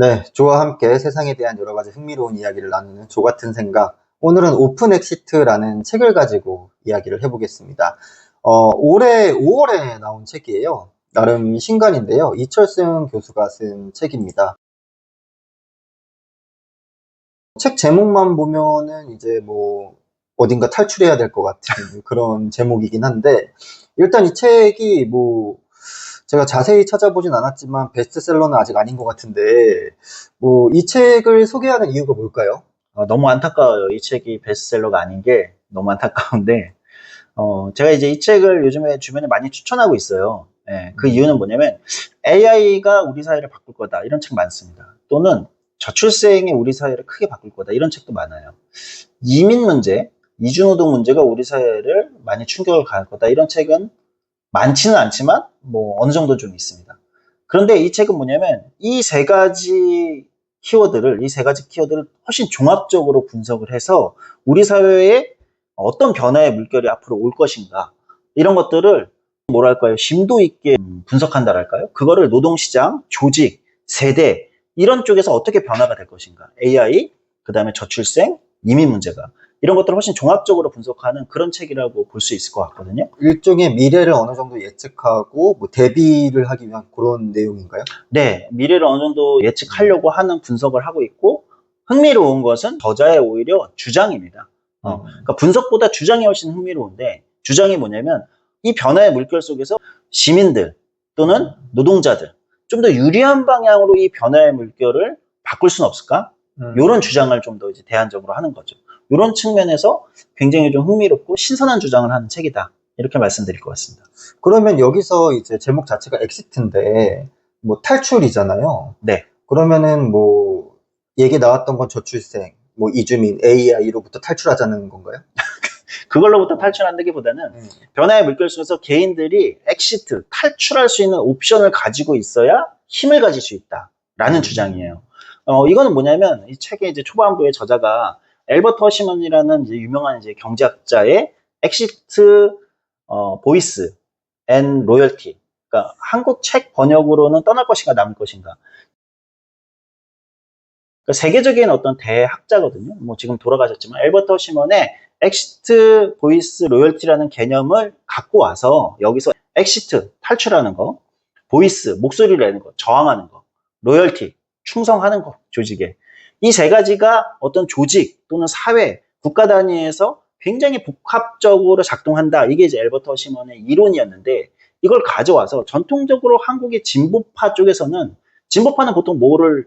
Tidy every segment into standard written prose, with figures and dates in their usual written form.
네, 조와 함께 세상에 대한 여러 가지 흥미로운 이야기를 나누는 조 같은 생각. 오늘은 오픈 엑시트라는 책을 가지고 이야기를 해보겠습니다. 올해 5월에 나온 책이에요. 나름 신간인데요. 이철승 교수가 쓴 책입니다. 책 제목만 보면은 이제 뭐 어딘가 탈출해야 될 것 같은 그런 제목이긴 한데, 일단 이 책이 뭐 제가 자세히 찾아보진 않았지만 베스트셀러는 아직 아닌 것 같은데, 뭐 이 책을 소개하는 이유가 뭘까요? 너무 안타까워요. 이 책이 베스트셀러가 아닌 게 너무 안타까운데, 제가 이제 이 책을 요즘에 주변에 많이 추천하고 있어요. 예, 그 이유는 뭐냐면, AI가 우리 사회를 바꿀 거다. 이런 책 많습니다. 또는 저출생이 우리 사회를 크게 바꿀 거다. 이런 책도 많아요. 이민 문제, 이주노동 문제가 우리 사회를 많이 충격을 가할 거다. 이런 책은 많지는 않지만, 뭐, 어느 정도 좀 있습니다. 그런데 이 책은 뭐냐면, 이 세 가지 키워드를 훨씬 종합적으로 분석을 해서 우리 사회에 어떤 변화의 물결이 앞으로 올 것인가, 이런 것들을 뭐랄까요, 심도 있게 분석한다랄까요? 그거를 노동시장, 조직, 세대, 이런 쪽에서 어떻게 변화가 될 것인가. AI, 그 다음에 저출생, 이민 문제가. 이런 것들을 훨씬 종합적으로 분석하는 그런 책이라고 볼 수 있을 것 같거든요. 일종의 미래를 어느 정도 예측하고 뭐 대비를 하기 위한 그런 내용인가요? 네, 미래를 어느 정도 예측하려고 하는 분석을 하고 있고, 흥미로운 것은 저자의 오히려 주장입니다. 그러니까 분석보다 주장이 훨씬 흥미로운데, 주장이 뭐냐면 이 변화의 물결 속에서 시민들 또는 노동자들, 좀 더 유리한 방향으로 이 변화의 물결을 바꿀 수는 없을까? 이런 주장을 좀 더 이제 대안적으로 하는 거죠. 이런 측면에서 굉장히 좀 흥미롭고 신선한 주장을 하는 책이다. 이렇게 말씀드릴 것 같습니다. 그러면 여기서 이제 제목 자체가 엑시트인데, 뭐 탈출이잖아요. 네. 그러면은 뭐 얘기 나왔던 건 저출생, 뭐 이주민, AI로부터 탈출하자는 건가요? 그걸로부터 탈출한다기보다는 변화의 물결 속에서 개인들이 엑시트, 탈출할 수 있는 옵션을 가지고 있어야 힘을 가질 수 있다라는 주장이에요. 이거는 뭐냐면 이 책의 이제 초반부에 저자가 엘버트 허시먼이라는 이제 유명한 이제 경제학자의 엑시트 보이스 앤 로열티, 그러니까 한국 책 번역으로는 떠날 것인가 남을 것인가. 그러니까 세계적인 어떤 대학자거든요. 뭐 지금 돌아가셨지만 엘버트 허시먼의 엑시트 보이스 로열티라는 개념을 갖고 와서 여기서 엑시트 탈출하는 거, 보이스 목소리를 내는 거, 저항하는 거, 로열티 충성하는 거, 조직에 이 세 가지가 어떤 조직 또는 사회, 국가 단위에서 굉장히 복합적으로 작동한다. 이게 이제 엘버트 허시먼의 이론이었는데, 이걸 가져와서 전통적으로 한국의 진보파 쪽에서는, 진보파는 보통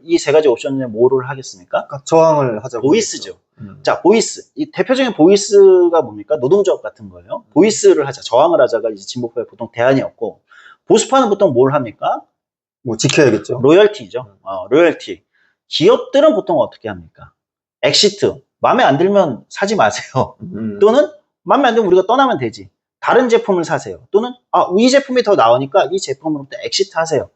이 세 가지 옵션 중에 뭐를 하겠습니까? 그러니까 저항을 하자고. 보이스죠. 자, 보이스. 이 대표적인 보이스가 뭡니까? 노동조합 같은 거예요. 보이스를 하자, 저항을 하자가 이제 진보파의 보통 대안이었고, 보수파는 보통 뭘 합니까? 뭐 지켜야겠죠. 로열티죠. 로열티. 기업들은 보통 어떻게 합니까? 엑시트. 마음에 안 들면 사지 마세요. 또는 마음에 안 들면 우리가 떠나면 되지. 다른 제품을 사세요. 또는 이 제품이 더 나으니까 이 제품으로부터 엑시트 하세요.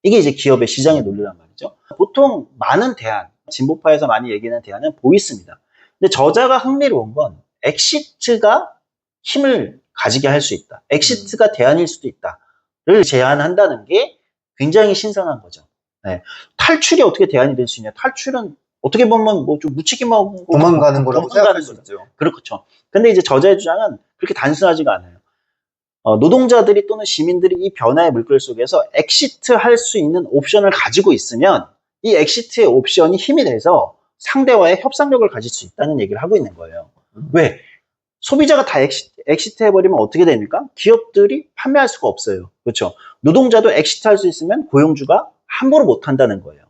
이게 이제 기업의 시장의 논리란 말이죠. 보통 많은 대안, 진보파에서 많이 얘기하는 대안은 보이스입니다. 근데 저자가 흥미로운 건 엑시트가 힘을 가지게 할 수 있다. 엑시트가 대안일 수도 있다를 제안한다는 게 굉장히 신선한 거죠. 네. 탈출이 어떻게 대안이 될 수 있냐? 탈출은 어떻게 보면 뭐 좀 묻히기만 하고 도망가는 거라고 생각할 수 있죠. 그렇죠. 근데 이제 저자의 주장은 그렇게 단순하지가 않아요. 노동자들이 또는 시민들이 이 변화의 물결 속에서 엑시트 할 수 있는 옵션을 가지고 있으면 이 엑시트의 옵션이 힘이 돼서 상대와의 협상력을 가질 수 있다는 얘기를 하고 있는 거예요. 왜? 소비자가 다 엑시트 해버리면 어떻게 됩니까? 기업들이 판매할 수가 없어요. 그렇죠. 노동자도 엑시트 할 수 있으면 고용주가 함부로 못 한다는 거예요.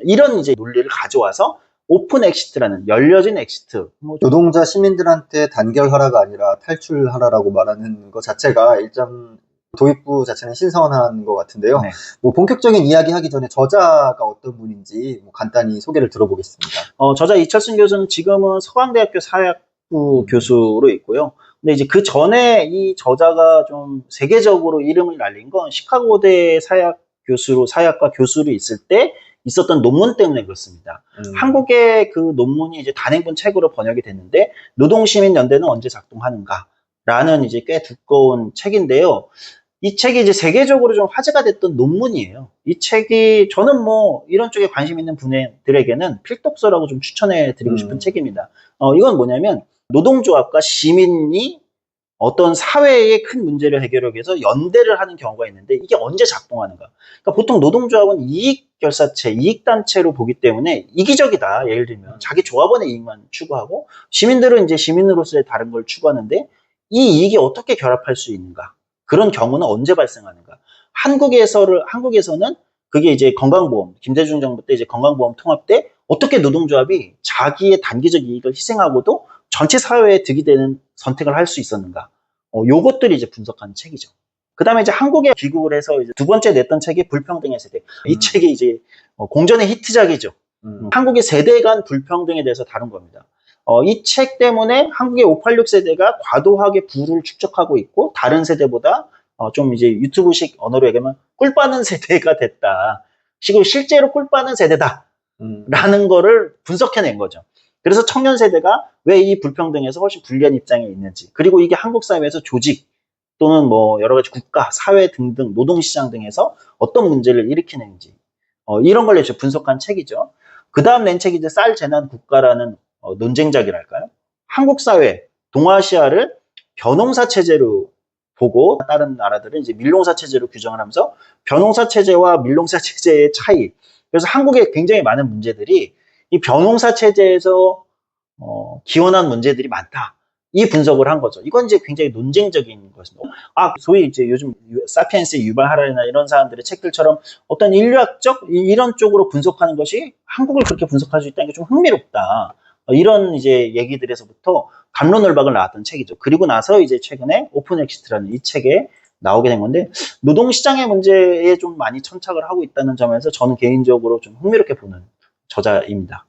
이런 이제 논리를 가져와서 오픈 엑시트라는 열려진 엑시트. 노동자 시민들한테 단결하라가 아니라 탈출하라라고 말하는 것 자체가 일단 도입부 자체는 신선한 것 같은데요. 네. 뭐 본격적인 이야기 하기 전에 저자가 어떤 분인지 뭐 간단히 소개를 들어보겠습니다. 저자 이철승 교수는 지금은 서강대학교 사회학부 교수로 있고요. 근데 이제 그 전에 이 저자가 좀 세계적으로 이름을 날린 건 시카고대 사회학과 교수로 있을 때 있었던 논문 때문에 그렇습니다. 한국의 그 논문이 이제 단행본 책으로 번역이 됐는데, 노동시민연대는 언제 작동하는가? 라는 이제 꽤 두꺼운 책인데요. 이 책이 이제 세계적으로 좀 화제가 됐던 논문이에요. 이 책이 저는 뭐 이런 쪽에 관심 있는 분들에게는 필독서라고 좀 추천해 드리고 싶은 책입니다. 이건 뭐냐면 노동조합과 시민이 어떤 사회의 큰 문제를 해결하기 위해서 연대를 하는 경우가 있는데 이게 언제 작동하는가. 그러니까 보통 노동조합은 이익결사체, 이익단체로 보기 때문에 이기적이다. 예를 들면 자기 조합원의 이익만 추구하고 시민들은 이제 시민으로서의 다른 걸 추구하는데 이 이익이 어떻게 결합할 수 있는가. 그런 경우는 언제 발생하는가. 한국에서는 그게 이제 건강보험, 김대중 정부 때 이제 건강보험 통합 때 어떻게 노동조합이 자기의 단기적 이익을 희생하고도 전체 사회에 득이 되는 선택을 할 수 있었는가. 요것들이 이제 분석한 책이죠. 그 다음에 이제 한국에 귀국을 해서 이제 두 번째 냈던 책이 불평등의 세대. 이 책이 이제 공전의 히트작이죠. 한국의 세대 간 불평등에 대해서 다룬 겁니다. 이 책 때문에 한국의 586 세대가 과도하게 부를 축적하고 있고 다른 세대보다 좀 이제 유튜브식 언어로 얘기하면 꿀 빠는 세대가 됐다. 실제로 꿀 빠는 세대다. 라는 거를 분석해낸 거죠. 그래서 청년 세대가 왜 이 불평등에서 훨씬 불리한 입장에 있는지, 그리고 이게 한국 사회에서 조직 또는 뭐 여러 가지 국가, 사회 등등 노동시장 등에서 어떤 문제를 일으키는지 이런 걸 이제 분석한 책이죠. 그 다음 낸 책이 이제 쌀 재난 국가라는 논쟁작이랄까요. 한국 사회, 동아시아를 벼농사 체제로 보고 다른 나라들은 이제 밀농사 체제로 규정을 하면서 벼농사 체제와 밀농사 체제의 차이. 그래서 한국에 굉장히 많은 문제들이 이 벼농사 체제에서 기원한 문제들이 많다. 이 분석을 한 거죠. 이건 이제 굉장히 논쟁적인 것입니다. 소위 이제 요즘 사피엔스의 유발 하라리나 이런 사람들의 책들처럼 어떤 인류학적 이런 쪽으로 분석하는 것이 한국을 그렇게 분석할 수 있다는 게 좀 흥미롭다. 이런 이제 얘기들에서부터 갑론을박을 나왔던 책이죠. 그리고 나서 이제 최근에 오픈 엑시트라는 이 책에 나오게 된 건데 노동시장의 문제에 좀 많이 천착을 하고 있다는 점에서 저는 개인적으로 좀 흥미롭게 보는 저자입니다.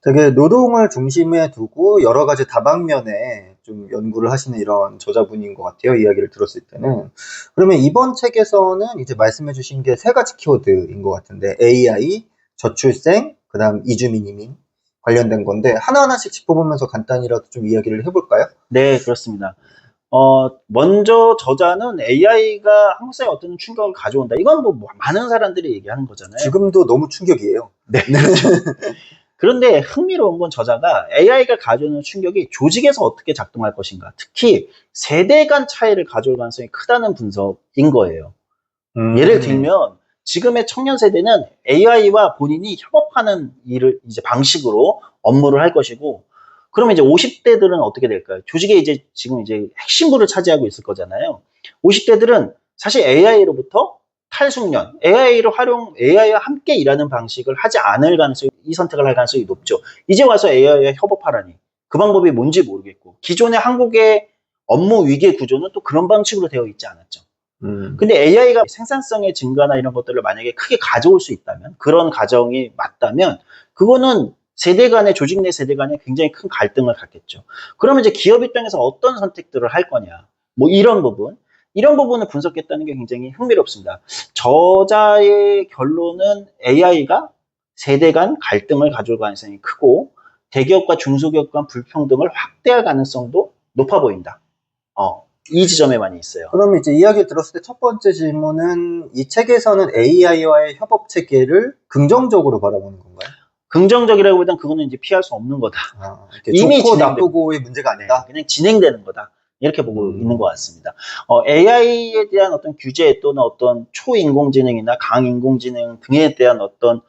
되게 노동을 중심에 두고 여러 가지 다방면에 좀 연구를 하시는 이런 저자분인 것 같아요. 이야기를 들었을 때는. 그러면 이번 책에서는 이제 말씀해 주신 게 세 가지 키워드인 것 같은데 AI, 저출생, 그 다음 이주민 이민 관련된 건데 하나하나씩 짚어보면서 간단히라도 좀 이야기를 해볼까요? 네, 그렇습니다. 먼저 저자는 AI가 한국 사회에 어떤 충격을 가져온다. 이건 뭐 많은 사람들이 얘기하는 거잖아요. 지금도 너무 충격이에요. 네. 그런데 흥미로운 건 저자가 AI가 가져오는 충격이 조직에서 어떻게 작동할 것인가. 특히 세대 간 차이를 가져올 가능성이 크다는 분석인 거예요. 예를 들면 지금의 청년 세대는 AI와 본인이 협업하는 일을 이제 방식으로 업무를 할 것이고 그러면 이제 50대들은 어떻게 될까요? 조직에 이제 지금 이제 핵심부를 차지하고 있을 거잖아요. 50대들은 사실 AI로부터 탈숙련, AI와 함께 일하는 방식을 하지 않을 가능성이, 이 선택을 할 가능성이 높죠. 이제 와서 AI와 협업하라니. 그 방법이 뭔지 모르겠고, 기존의 한국의 업무 위계 구조는 또 그런 방식으로 되어 있지 않았죠. 근데 AI가 생산성의 증가나 이런 것들을 만약에 크게 가져올 수 있다면, 그런 가정이 맞다면, 그거는 세대 간의, 조직 내 세대 간에 굉장히 큰 갈등을 갖겠죠. 그러면 이제 기업 입장에서 어떤 선택들을 할 거냐. 뭐 이런 부분을 분석했다는 게 굉장히 흥미롭습니다. 저자의 결론은 AI가 세대 간 갈등을 가져올 가능성이 크고 대기업과 중소기업 간 불평등을 확대할 가능성도 높아 보인다. 이 지점에 많이 있어요. 그럼 이제 이야기 들었을 때 첫 번째 질문은 이 책에서는 AI와의 협업 체계를 긍정적으로 바라보는 건가요? 긍정적이라기보다는 그거는 이제 피할 수 없는 거다. 이미 좋고 나쁘고의 문제가 아니다. 네, 그냥 진행되는 거다. 이렇게 보고 있는 것 같습니다. AI에 대한 어떤 규제 또는 어떤 초인공지능이나 강인공지능 등에 대한 어떤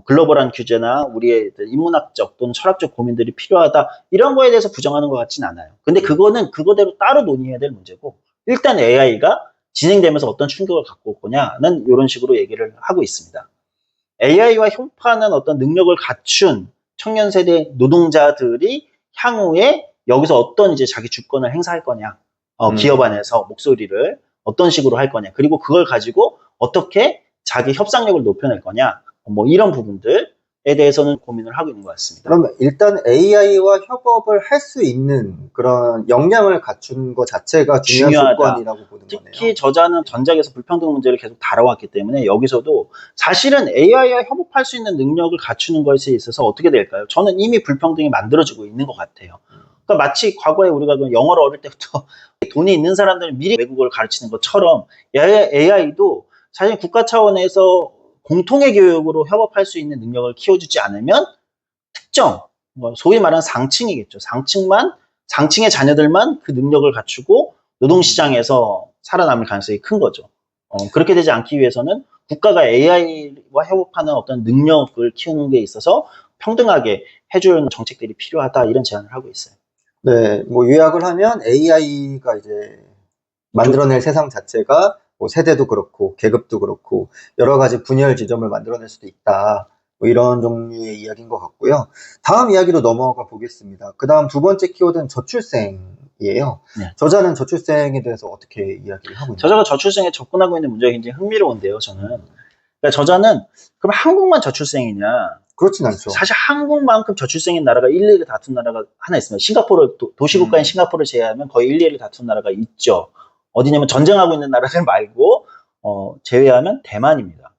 글로벌한 규제나 우리의 인문학적 또는 철학적 고민들이 필요하다. 이런 거에 대해서 부정하는 것 같진 않아요. 근데 그거는 그거대로 따로 논의해야 될 문제고 일단 AI가 진행되면서 어떤 충격을 갖고 올 거냐는 이런 식으로 얘기를 하고 있습니다. AI와 협업하는 어떤 능력을 갖춘 청년 세대 노동자들이 향후에 여기서 어떤 이제 자기 주권을 행사할 거냐, 기업 안에서 목소리를 어떤 식으로 할 거냐, 그리고 그걸 가지고 어떻게 자기 협상력을 높여낼 거냐, 뭐 이런 부분들에 대해서는 고민을 하고 있는 것 같습니다. 그럼 일단 AI와 협업을 할 수 있는 그런 역량을 갖춘 것 자체가 중요한 조건이라고 보는 거네요. 특히 저자는 전작에서 불평등 문제를 계속 다뤄왔기 때문에 여기서도 사실은 AI와 협업할 수 있는 능력을 갖추는 것에 있어서 어떻게 될까요? 저는 이미 불평등이 만들어지고 있는 것 같아요. 그러니까 마치 과거에 우리가 그 영어를 어릴 때부터 돈이 있는 사람들은 미리 외국어를 가르치는 것처럼 AI도 사실 국가 차원에서 공통의 교육으로 협업할 수 있는 능력을 키워주지 않으면 특정, 소위 말하는 상층이겠죠. 상층의 자녀들만 그 능력을 갖추고 노동시장에서 살아남을 가능성이 큰 거죠. 그렇게 되지 않기 위해서는 국가가 AI와 협업하는 어떤 능력을 키우는 데 있어서 평등하게 해주는 정책들이 필요하다, 이런 제안을 하고 있어요. 네, 뭐 요약을 하면 AI가 이제 만들어낼 세상 자체가 뭐 세대도 그렇고 계급도 그렇고 여러 가지 분열 지점을 만들어낼 수도 있다. 뭐 이런 종류의 이야기인 것 같고요. 다음 이야기로 넘어가 보겠습니다. 그 다음 두 번째 키워드는 저출생이에요. 네. 저자는 저출생에 대해서 어떻게 이야기를 하고 있나요? 저자가 저출생에 접근하고 있는 문제가 굉장히 흥미로운데요, 저는. 그러니까 저자는 그럼 한국만 저출생이냐? 그렇진 않죠. 사실 한국만큼 저출생인 나라가 일일이 다툰 나라가 하나 있습니다. 싱가포르, 도시국가인 싱가포르를 제외하면 거의 일일이 다툰 나라가 있죠. 어디냐면 전쟁하고 있는 나라들 말고 제외하면 대만입니다.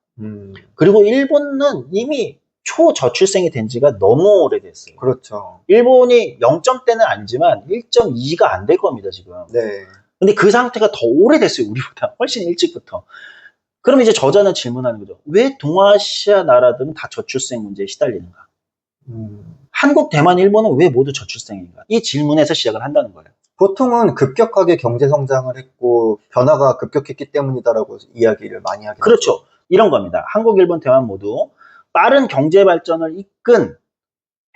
그리고 일본은 이미 초저출생이 된 지가 너무 오래됐어요. 그렇죠. 일본이 0점대는 아니지만 1.2가 안 될 겁니다, 지금. 네. 근데 그 상태가 더 오래됐어요, 우리보다. 훨씬 일찍부터. 그럼 이제 저자는 질문하는 거죠. 왜 동아시아 나라들은 다 저출생 문제에 시달리는가? 한국, 대만, 일본은 왜 모두 저출생인가? 이 질문에서 시작을 한다는 거예요. 보통은 급격하게 경제 성장을 했고 변화가 급격했기 때문이다라고 이야기를 많이 하긴 그렇죠. 하죠. 이런 겁니다. 한국, 일본, 대만 모두 빠른 경제 발전을 이끈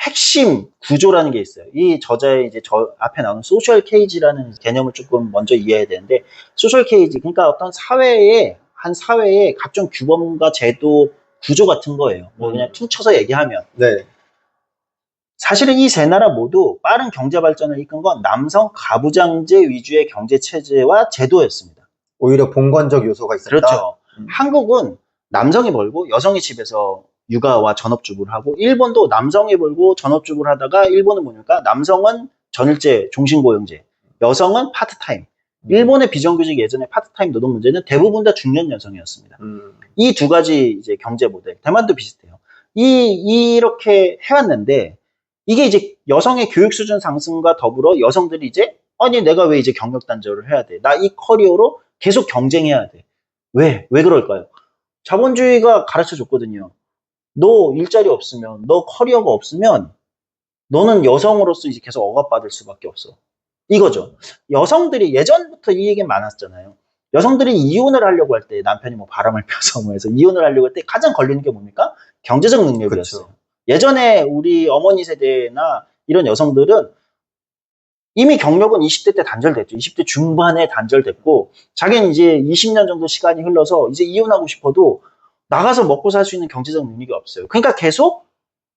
핵심 구조라는 게 있어요. 이 저자의 이제 저 앞에 나오는 소셜 케이지라는 개념을 조금 먼저 이해해야 되는데, 소셜 케이지, 그러니까 어떤 한 사회의 각종 규범과 제도, 구조 같은 거예요. 뭐 그냥 퉁쳐서 얘기하면. 네. 사실은 이 세 나라 모두 빠른 경제 발전을 이끈 건 남성 가부장제 위주의 경제 체제와 제도였습니다. 오히려 봉건적 요소가 있었다. 그렇죠. 한국은 남성이 벌고 여성이 집에서 육아와 전업주부를 하고, 일본도 남성이 벌고 전업주부를 하다가 일본은 뭐니까 남성은 전일제 종신고용제, 여성은 파트타임. 일본의 비정규직 예전에 파트타임 노동 문제는 대부분 다 중년 여성이었습니다. 이 두 가지 이제 경제 모델, 대만도 비슷해요. 이렇게 해왔는데, 이게 이제 여성의 교육 수준 상승과 더불어 여성들이 이제, 아니, 내가 왜 이제 경력 단절을 해야 돼? 나 이 커리어로 계속 경쟁해야 돼. 왜 그럴까요? 자본주의가 가르쳐 줬거든요. 너 일자리 없으면, 너 커리어가 없으면, 너는 여성으로서 이제 계속 억압받을 수밖에 없어. 이거죠. 여성들이 예전부터 이 얘기 많았잖아요. 여성들이 이혼을 하려고 할 때, 남편이 뭐 바람을 펴서 뭐 해서 이혼을 하려고 할 때 가장 걸리는 게 뭡니까? 경제적 능력이었어요. 그렇죠. 예전에 우리 어머니 세대나 이런 여성들은 이미 경력은 20대 때 단절됐죠. 20대 중반에 단절됐고, 자기는 이제 20년 정도 시간이 흘러서 이제 이혼하고 싶어도 나가서 먹고 살 수 있는 경제적 능력이 없어요. 그러니까 계속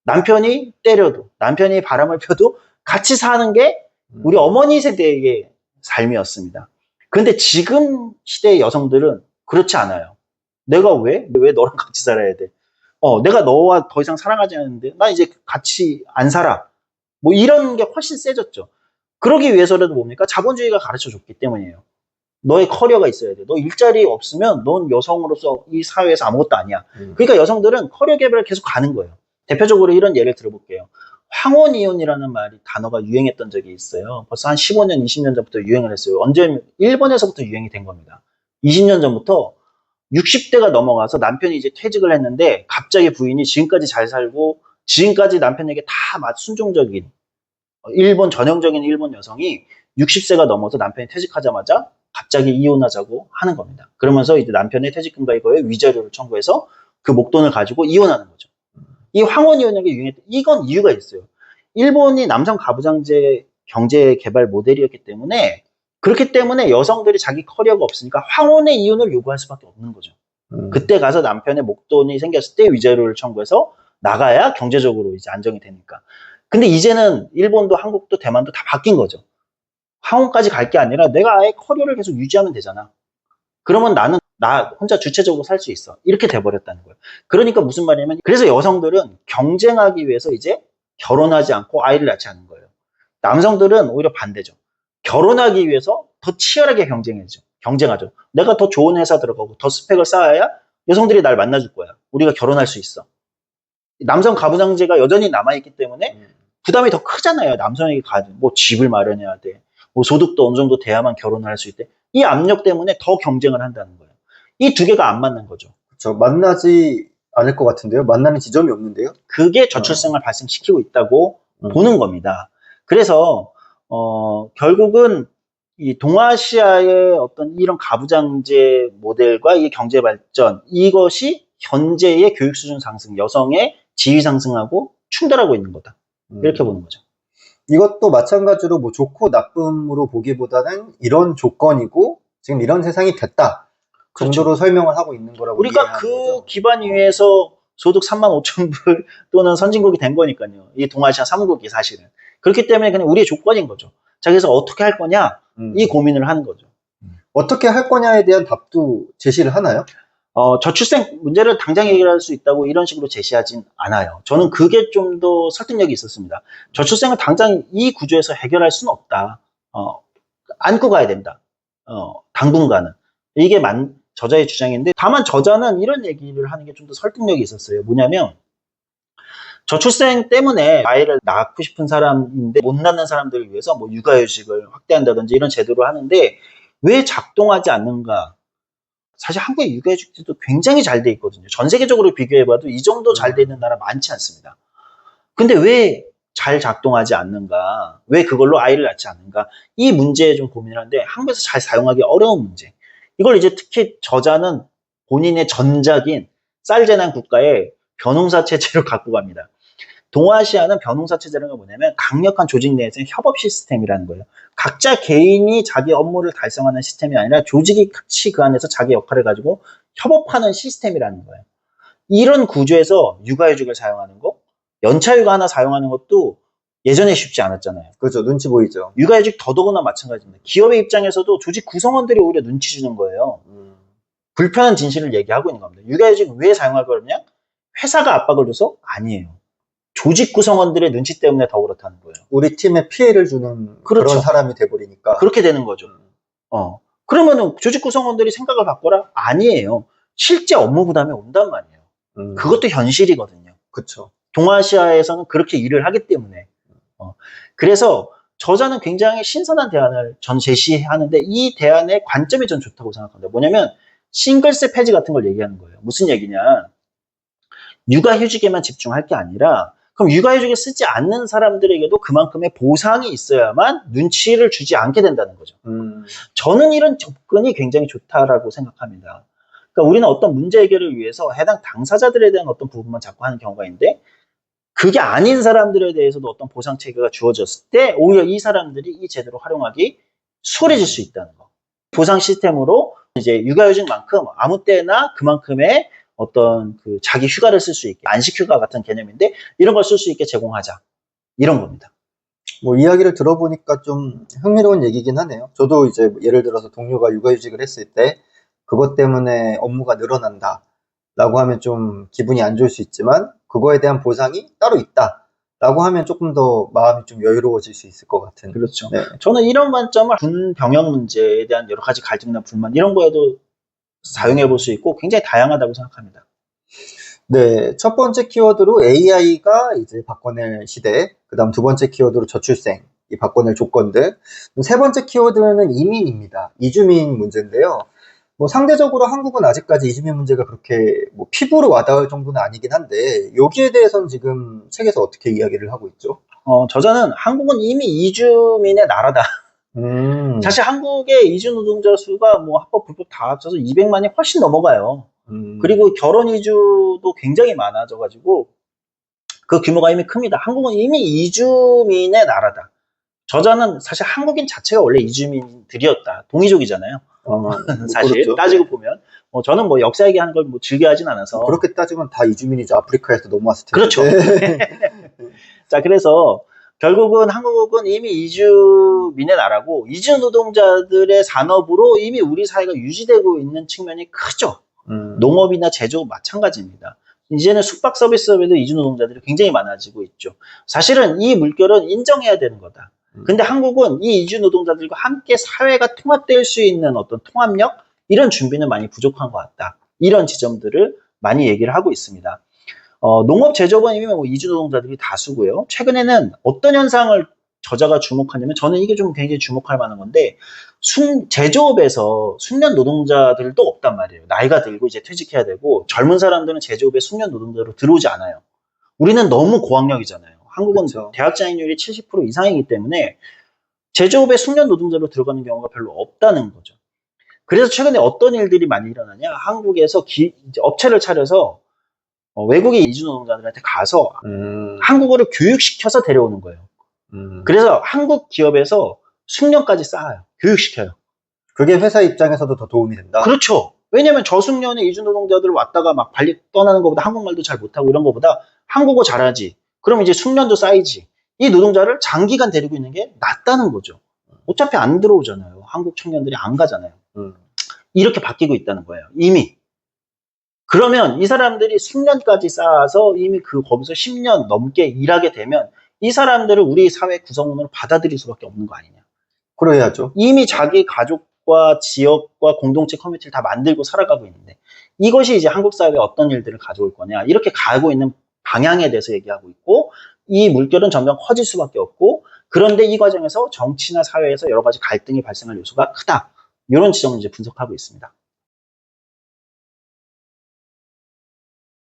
남편이 때려도, 남편이 바람을 펴도 같이 사는 게 우리 어머니 세대의 삶이었습니다. 그런데 지금 시대의 여성들은 그렇지 않아요. 내가 왜 너랑 같이 살아야 돼? 내가 너와 더 이상 사랑하지 않는데 나 이제 같이 안 살아. 뭐 이런 게 훨씬 세졌죠. 그러기 위해서라도 뭡니까? 자본주의가 가르쳐 줬기 때문이에요. 너의 커리어가 있어야 돼. 너 일자리 없으면 넌 여성으로서 이 사회에서 아무것도 아니야. 그러니까 여성들은 커리어 개발을 계속 가는 거예요. 대표적으로 이런 예를 들어볼게요. 황혼이혼이라는 단어가 유행했던 적이 있어요. 벌써 한 15년, 20년 전부터 유행을 했어요. 언제 일본에서부터 유행이 된 겁니다. 20년 전부터 60대가 넘어가서 남편이 이제 퇴직을 했는데 갑자기 부인이 지금까지 잘 살고 지금까지 남편에게 다 순종적인 전형적인 일본 여성이 60세가 넘어서 남편이 퇴직하자마자 갑자기 이혼하자고 하는 겁니다. 그러면서 이제 남편의 퇴직금과 이거에 위자료를 청구해서 그 목돈을 가지고 이혼하는 거죠. 이 황혼이혼이 유행했던, 이건 이유가 있어요. 일본이 남성 가부장제 경제 개발 모델이었기 때문에, 그렇기 때문에 여성들이 자기 커리어가 없으니까 황혼의 이혼을 요구할 수밖에 없는 거죠. 그때 가서 남편의 목돈이 생겼을 때 위자료를 청구해서 나가야 경제적으로 이제 안정이 되니까. 근데 이제는 일본도 한국도 대만도 다 바뀐 거죠. 황혼까지 갈 게 아니라 내가 아예 커리어를 계속 유지하면 되잖아. 그러면 나는 나 혼자 주체적으로 살 수 있어. 이렇게 돼버렸다는 거예요. 그러니까 무슨 말이냐면, 그래서 여성들은 경쟁하기 위해서 이제 결혼하지 않고 아이를 낳지 않는 거예요. 남성들은 오히려 반대죠. 결혼하기 위해서 더 치열하게 경쟁하죠. 내가 더 좋은 회사 들어가고 더 스펙을 쌓아야 여성들이 날 만나줄 거야. 우리가 결혼할 수 있어. 남성 가부장제가 여전히 남아있기 때문에 부담이 더 크잖아요. 남성에게 가진 뭐 집을 마련해야 돼. 뭐 소득도 어느 정도 돼야만 결혼을 할 수 있대. 이 압력 때문에 더 경쟁을 한다는 거예요. 이 두 개가 안 맞는 거죠. 그렇죠. 만나지 않을 것 같은데요. 만나는 지점이 없는데요. 그게 저출생을 발생시키고 있다고 보는 겁니다. 그래서 결국은 이 동아시아의 어떤 이런 가부장제 모델과 이 경제 발전, 이것이 현재의 교육 수준 상승, 여성의 지위 상승하고 충돌하고 있는 거다. 이렇게 보는 거죠. 이것도 마찬가지로 뭐 좋고 나쁨으로 보기보다는 이런 조건이고 지금 이런 세상이 됐다 정도로 그렇죠. 설명을 하고 있는 거라고 우리가 이해하는 그 거죠. 기반 위에서 소득 35,000불 또는 선진국이 된 거니까요. 이 동아시아 3국이 사실은. 그렇기 때문에 그냥 우리의 조건인 거죠. 자, 그래서 어떻게 할 거냐? 이 고민을 하는 거죠. 어떻게 할 거냐에 대한 답도 제시를 하나요? 저출생 문제를 당장 해결할 수 있다고 이런 식으로 제시하진 않아요. 저는 그게 좀 더 설득력이 있었습니다. 저출생을 당장 이 구조에서 해결할 수는 없다. 안고 가야 된다. 당분간은. 이게 저자의 주장인데, 다만 저자는 이런 얘기를 하는 게 좀 더 설득력이 있었어요. 뭐냐면, 저출생 때문에 아이를 낳고 싶은 사람인데 못 낳는 사람들을 위해서 뭐 육아휴직을 확대한다든지 이런 제도를 하는데 왜 작동하지 않는가? 사실 한국의 육아휴직제도 굉장히 잘 돼 있거든요. 전 세계적으로 비교해봐도 이 정도 잘 돼 있는 나라 많지 않습니다. 근데 왜 잘 작동하지 않는가? 왜 그걸로 아이를 낳지 않는가? 이 문제에 좀 고민을 하는데 한국에서 잘 사용하기 어려운 문제. 이걸 이제 특히 저자는 본인의 전작인 쌀재난 국가의 변홍사 체제로 갖고 갑니다. 동아시아는 변홍사 체제라는 건 뭐냐면 강력한 조직 내에서의 협업 시스템이라는 거예요. 각자 개인이 자기 업무를 달성하는 시스템이 아니라 조직이 같이 그 안에서 자기 역할을 가지고 협업하는 시스템이라는 거예요. 이런 구조에서 육아휴직을 사용하는 거, 연차휴가 하나 사용하는 것도 예전에 쉽지 않았잖아요. 그렇죠. 눈치 보이죠. 육아휴직 더더구나 마찬가지입니다. 기업의 입장에서도 조직 구성원들이 오히려 눈치 주는 거예요. 불편한 진실을 얘기하고 있는 겁니다. 육아휴직 왜 사용할 거냐? 회사가 압박을 줘서? 아니에요. 조직 구성원들의 눈치 때문에 더 그렇다는 거예요. 우리 팀에 피해를 주는 그렇죠. 그런 사람이 돼버리니까. 그렇게 되는 거죠. 그러면은 조직 구성원들이 생각을 바꿔라? 아니에요. 실제 업무 부담이 온단 말이에요. 그것도 현실이거든요. 그렇죠. 동아시아에서는 그렇게 일을 하기 때문에. 그래서 저자는 굉장히 신선한 대안을 전 제시하는데 이 대안의 관점이 전 좋다고 생각합니다. 뭐냐면 싱글세 폐지 같은 걸 얘기하는 거예요. 무슨 얘기냐? 육아휴직에만 집중할 게 아니라 그럼 육아휴직을 쓰지 않는 사람들에게도 그만큼의 보상이 있어야만 눈치를 주지 않게 된다는 거죠. 저는 이런 접근이 굉장히 좋다라고 생각합니다. 그러니까 우리는 어떤 문제 해결을 위해서 해당 당사자들에 대한 어떤 부분만 자꾸 하는 경우가 있는데 그게 아닌 사람들에 대해서도 어떤 보상 체계가 주어졌을 때 오히려 이 사람들이 이 제도를 활용하기 수월해질 수 있다는 거. 보상 시스템으로 이제 육아휴직만큼 아무 때나 그만큼의 어떤 그 자기 휴가를 쓸 수 있게 안식휴가 같은 개념인데 이런 걸 쓸 수 있게 제공하자 이런 겁니다. 뭐 이야기를 들어보니까 좀 흥미로운 얘기긴 하네요. 저도 이제 예를 들어서 동료가 육아휴직을 했을 때 그것 때문에 업무가 늘어난다 라고 하면 좀 기분이 안 좋을 수 있지만 그거에 대한 보상이 따로 있다 라고 하면 조금 더 마음이 좀 여유로워질 수 있을 것 같은. 그렇죠. 네. 저는 이런 관점을 군 병역 문제에 대한 여러 가지 갈등이나 불만 이런 거에도 사용해 볼 수 있고 굉장히 다양하다고 생각합니다. 네, 첫 번째 키워드로 AI가 이제 바꿔낼 시대, 그 다음 두 번째 키워드로 저출생, 이 바꿔낼 조건들, 세 번째 키워드는 이민입니다. 이주민 문제인데요. 뭐 상대적으로 한국은 아직까지 이주민 문제가 그렇게 뭐 피부로 와닿을 정도는 아니긴 한데 여기에 대해서는 지금 책에서 어떻게 이야기를 하고 있죠? 저자는 한국은 이미 이주민의 나라다. 사실 한국의 이주 노동자 수가 뭐 합법 불법 다 합쳐서 200만이 훨씬 넘어가요. 그리고 결혼 이주도 굉장히 많아져가지고 그 규모가 이미 큽니다. 한국은 이미 이주민의 나라다. 저자는 사실 한국인 자체가 원래 이주민들이었다. 동이족이잖아요. 사실 그렇죠. 따지고 보면 저는 뭐 역사 얘기하는 걸 뭐 즐겨하진 않아서 그렇게 따지면 다 이주민이죠. 아프리카에서 넘어왔을 텐데. 그렇죠. 자, 그래서 결국은 한국은 이미 이주민의 나라고 이주 노동자들의 산업으로 이미 우리 사회가 유지되고 있는 측면이 크죠. 농업이나 제조업 마찬가지입니다. 이제는 숙박 서비스업에도 이주 노동자들이 굉장히 많아지고 있죠. 사실은 이 물결은 인정해야 되는 거다. 근데 한국은 이 이주 노동자들과 함께 사회가 통합될 수 있는 어떤 통합력 이런 준비는 많이 부족한 것 같다. 이런 지점들을 많이 얘기를 하고 있습니다. 농업 제조업이면 뭐 이주 노동자들이 다수고요. 최근에는 어떤 현상을 저자가 주목하냐면 저는 이게 좀 굉장히 주목할 만한 건데 제조업에서 숙련 노동자들도 없단 말이에요. 나이가 들고 이제 퇴직해야 되고 젊은 사람들은 제조업에 숙련 노동자로 들어오지 않아요. 우리는 너무 고학력이잖아요. 한국은 그쵸. 대학 진학률이 70% 이상이기 때문에 제조업에 숙련 노동자로 들어가는 경우가 별로 없다는 거죠. 그래서 최근에 어떤 일들이 많이 일어나냐? 한국에서 이제 업체를 차려서 외국의 이주 노동자들한테 가서 한국어를 교육시켜서 데려오는 거예요. 그래서 한국 기업에서 숙련까지 쌓아요. 교육시켜요. 그게 회사 입장에서도 더 도움이 된다. 그렇죠. 왜냐면 저숙련의 이주 노동자들 왔다가 막 발리 떠나는 것보다 한국말도 잘 못하고 이런 것보다 한국어 잘하지. 그럼 이제 숙련도 쌓이지. 이 노동자를 장기간 데리고 있는 게 낫다는 거죠. 어차피 안 들어오잖아요. 한국 청년들이 안 가잖아요. 이렇게 바뀌고 있다는 거예요. 이미. 그러면 이 사람들이 숙련까지 쌓아서 이미 거기서 10년 넘게 일하게 되면 이 사람들을 우리 사회 구성원으로 받아들일 수밖에 없는 거 아니냐. 그래야죠. 이미 자기 가족과 지역과 공동체 커뮤니티를 다 만들고 살아가고 있는데 이것이 이제 한국 사회에 어떤 일들을 가져올 거냐. 이렇게 가고 있는 방향에 대해서 얘기하고 있고 이 물결은 점점 커질 수밖에 없고 그런데 이 과정에서 정치나 사회에서 여러 가지 갈등이 발생할 요소가 크다. 이런 지점을 이제 분석하고 있습니다.